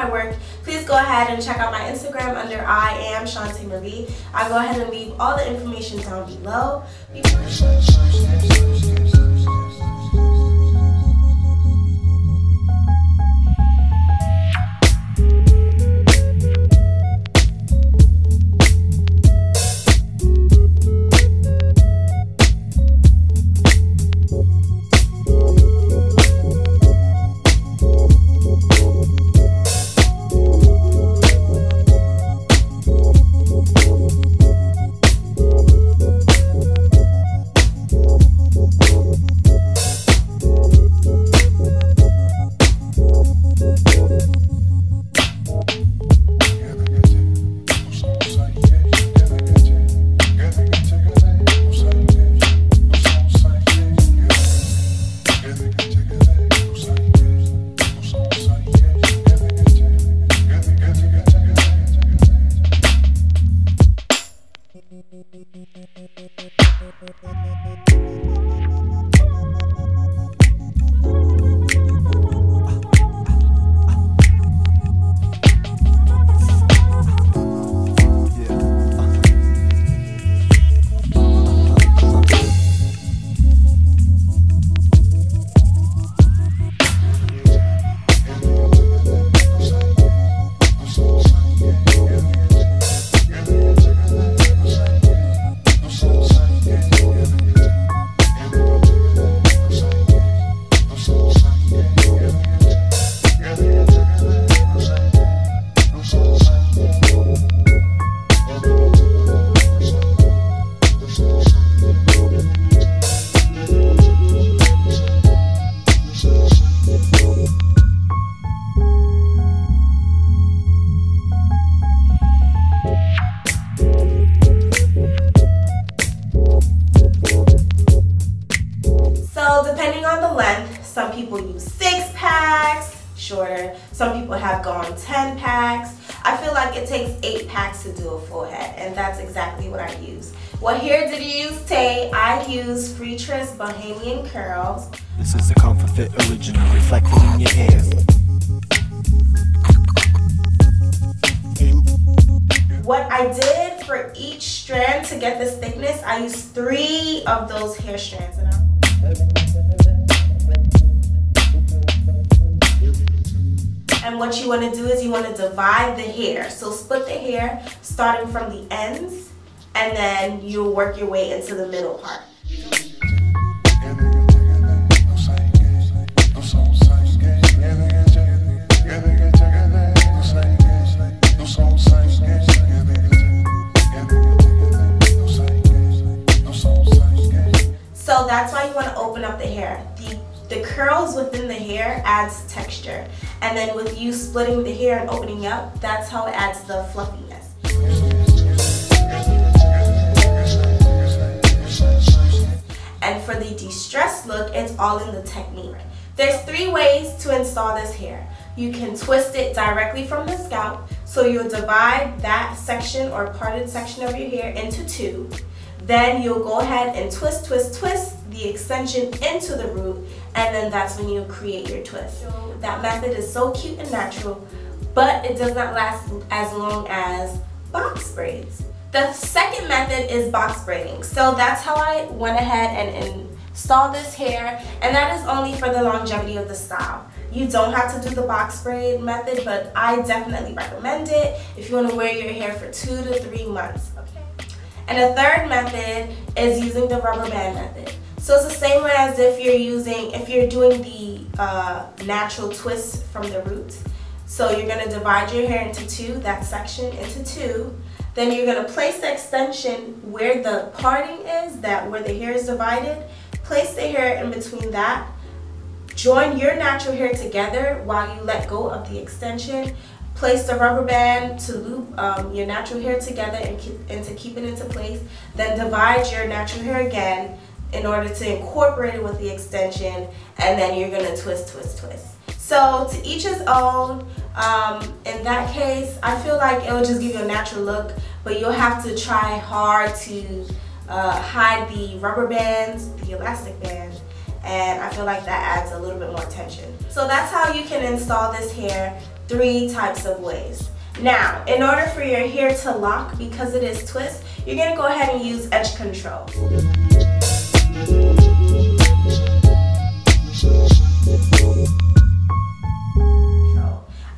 my work, please go ahead and check out my Instagram under I am Shantae Marie. I'll go ahead and leave all the information down below. Depending on the length, some people use 6 packs, shorter. Some people have gone 10 packs. I feel like it takes 8 packs to do a full head, and that's exactly what I use. What hair did you use, Tay? I use Freetress Bohamian curls. This is the Comfort Fit original reflected in your hair. What I did for each strand to get this thickness, I used 3 of those hair strands. And what you want to do is you want to divide the hair. So split the hair starting from the ends, and then you'll work your way into the middle part. So that's why you want to open up the hair. The curls within the hair adds texture, and then with you splitting the hair and opening up, that's how it adds the fluffiness. And for the de-stressed look, it's all in the technique. There's 3 ways to install this hair. You can twist it directly from the scalp, so you'll divide that section or parted section of your hair into 2. Then you'll go ahead and twist the extension into the root, and then that's when you create your twist. So that method is so cute and natural, but it does not last as long as box braids. The second method is box braiding. So that's how I went ahead and installed this hair, and that is only for the longevity of the style. You don't have to do the box braid method, but I definitely recommend it if you want to wear your hair for 2 to 3 months. And the third method is using the rubber band method. So it's the same way as if you're doing the natural twist from the roots. So you're going to divide your hair into 2, that section into 2. Then you're going to place the extension where the parting is, where the hair is divided. Place the hair in between that. Join your natural hair together while you let go of the extension. Place the rubber band to loop your natural hair together and to keep it into place. Then divide your natural hair again in order to incorporate it with the extension, and then you're gonna twist. So to each his own. In that case, I feel like it will just give you a natural look, but you'll have to try hard to hide the rubber bands, the elastic band, and I feel like that adds a little bit more tension. So that's how you can install this hair. 3 types of ways. Now, in order for your hair to lock, because it is twist, you're going to go ahead and use edge control.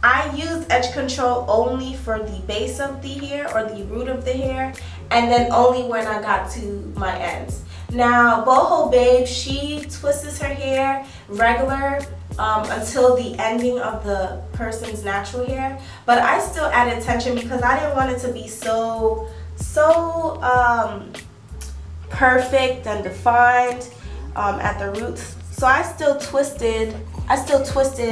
I use edge control only for the base of the hair or the root of the hair, and then only when I got to my ends. Now, Boho Babe, she twists her hair regular until the ending of the person's natural hair, but I still added tension because I didn't want it to be so perfect and defined at the roots. So I still twisted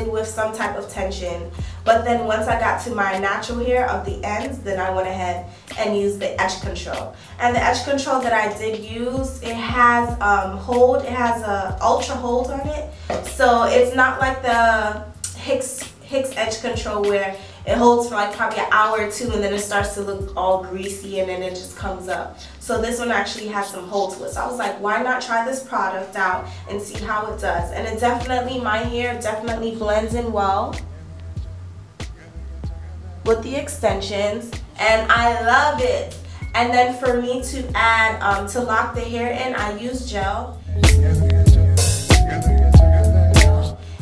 with some type of tension, but then once I got to my natural hair of the ends, then I went ahead and used the edge control. And the edge control that I did use, it has it has a ultra hold on it, so it's not like the Hicks edge control where it holds for like probably an hour or 2 and then it starts to look all greasy and then it just comes up. So this one actually has some hold to it. So I was like, why not try this product out and see how it does? And it definitely, my hair definitely blends in well with the extensions, and I love it. And then for me to add, to lock the hair in, I use gel.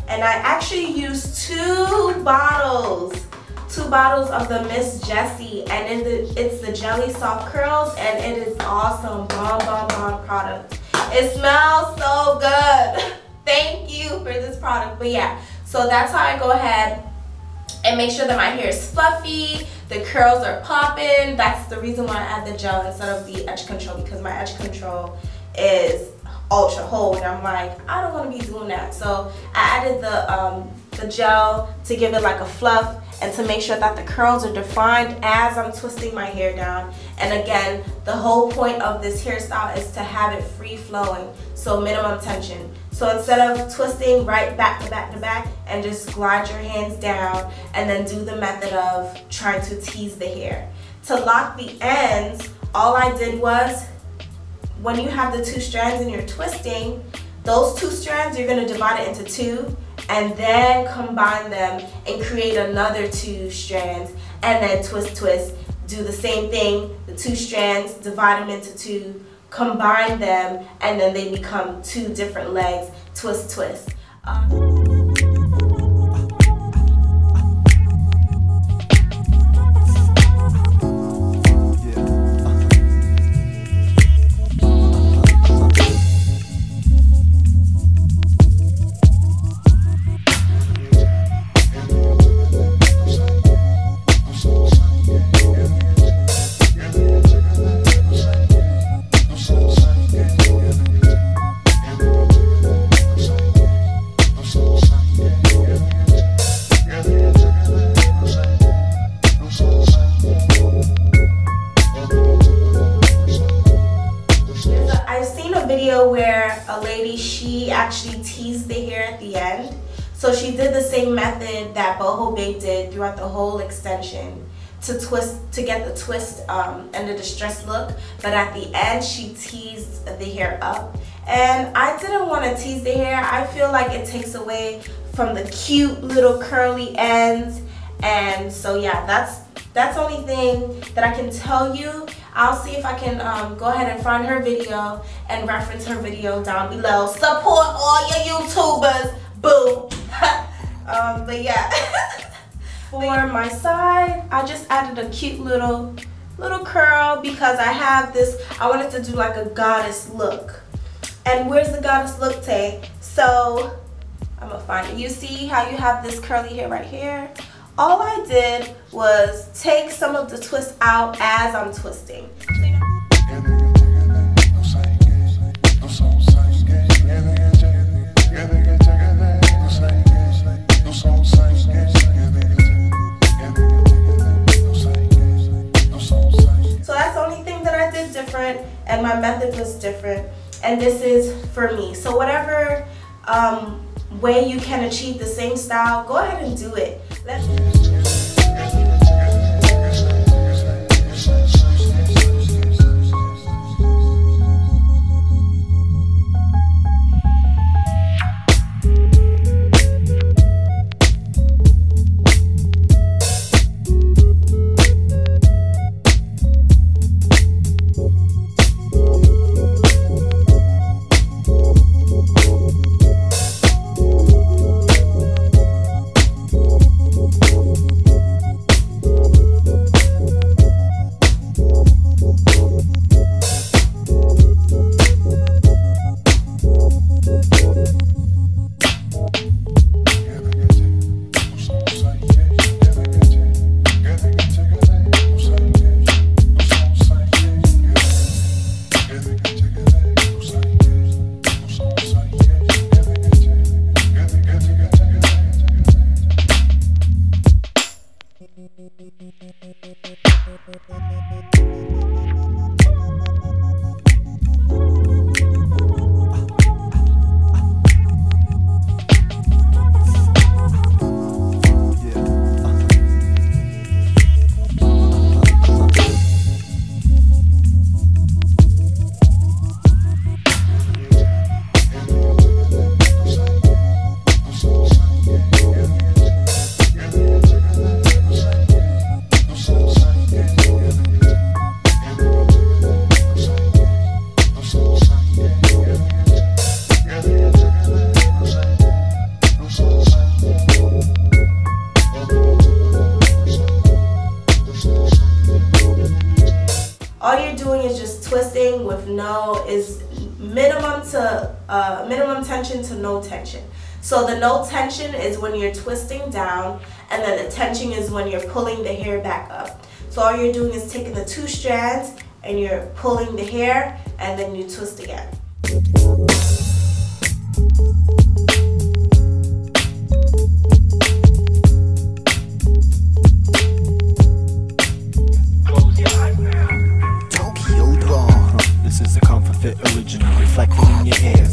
And I actually used 2 bottles of the Miss Jessie, and it's the Jelly Soft Curls, and it is awesome. Bomb product. It smells so good. Thank you for this product. But yeah, so that's how I go ahead and make sure that my hair is fluffy, the curls are popping. That's the reason why I add the gel instead of the edge control, because my edge control is ultra hold, and I'm like, I don't want to be doing that. So I added the gel to give it like a fluff and to make sure that the curls are defined as I'm twisting my hair down. And again, the whole point of this hairstyle is to have it free flowing, so minimum tension. So instead of twisting right back to back to back and just glide your hands down and then do the method of trying to tease the hair. To lock the ends, all I did was, when you have the 2 strands and you're twisting, those 2 strands, you're going to divide it into 2 and then combine them and create another 2 strands, and then twist, do the same thing, the 2 strands, divide them into 2, combine them, and then they become 2 different legs, twist. Where a lady, she actually teased the hair at the end. So she did the same method that Boho Babe did throughout the whole extension to get the twist and the distressed look, but at the end she teased the hair up. And I didn't want to tease the hair. I feel like it takes away from the cute little curly ends, and so yeah, that's the only thing that I can tell you. I'll see if I can go ahead and find her video and reference her video down below. Support all your YouTubers, boo. But yeah, for my side, I just added a cute little curl because I have this, I wanted to do like a goddess look. And where's the goddess look, Tay? So I'm gonna find it. You see how you have this curly hair right here? All I did was take some of the twist out as I'm twisting. So that's the only thing that I did different, and my method was different, and this is for me. So whatever way you can achieve the same style, go ahead and do it. All you're doing is just twisting with minimum tension to no tension. So the no tension is when you're twisting down, and then the tension is when you're pulling the hair back up. So all you're doing is taking the two strands and you're pulling the hair, and then you twist again. This is a Comfort Fit original, reflecting in your ears.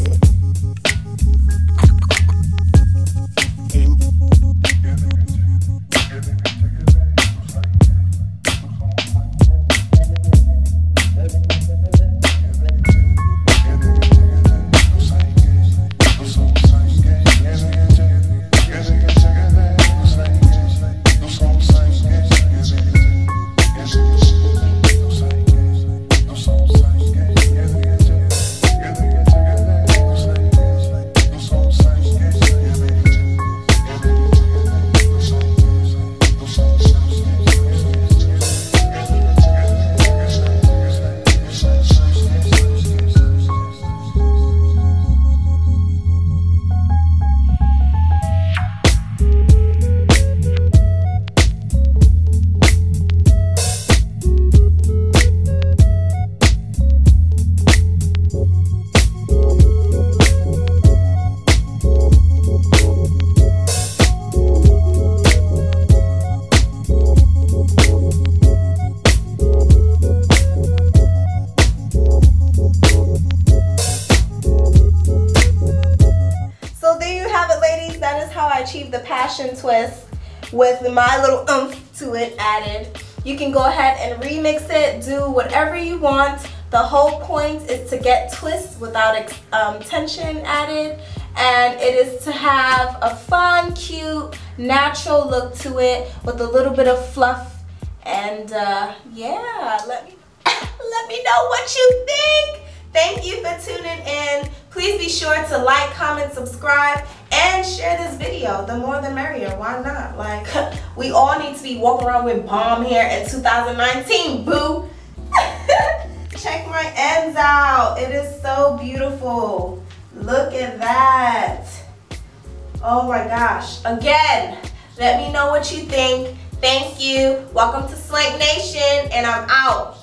Achieve the passion twist with my little oomph to it added. You can go ahead and remix it, do whatever you want. The whole point is to get twists without tension added, and it is to have a fun, cute, natural look to it with a little bit of fluff. And yeah, let me know what you think. Thank you for tuning in. Please be sure to like, comment, subscribe, and share this video. The more the merrier. Why not? Like, we all need to be walking around with bomb hair in 2019, boo. Check my ends out. It is so beautiful. Look at that. Oh my gosh. Again, let me know what you think. Thank you. Welcome to Slank Nation, and I'm out.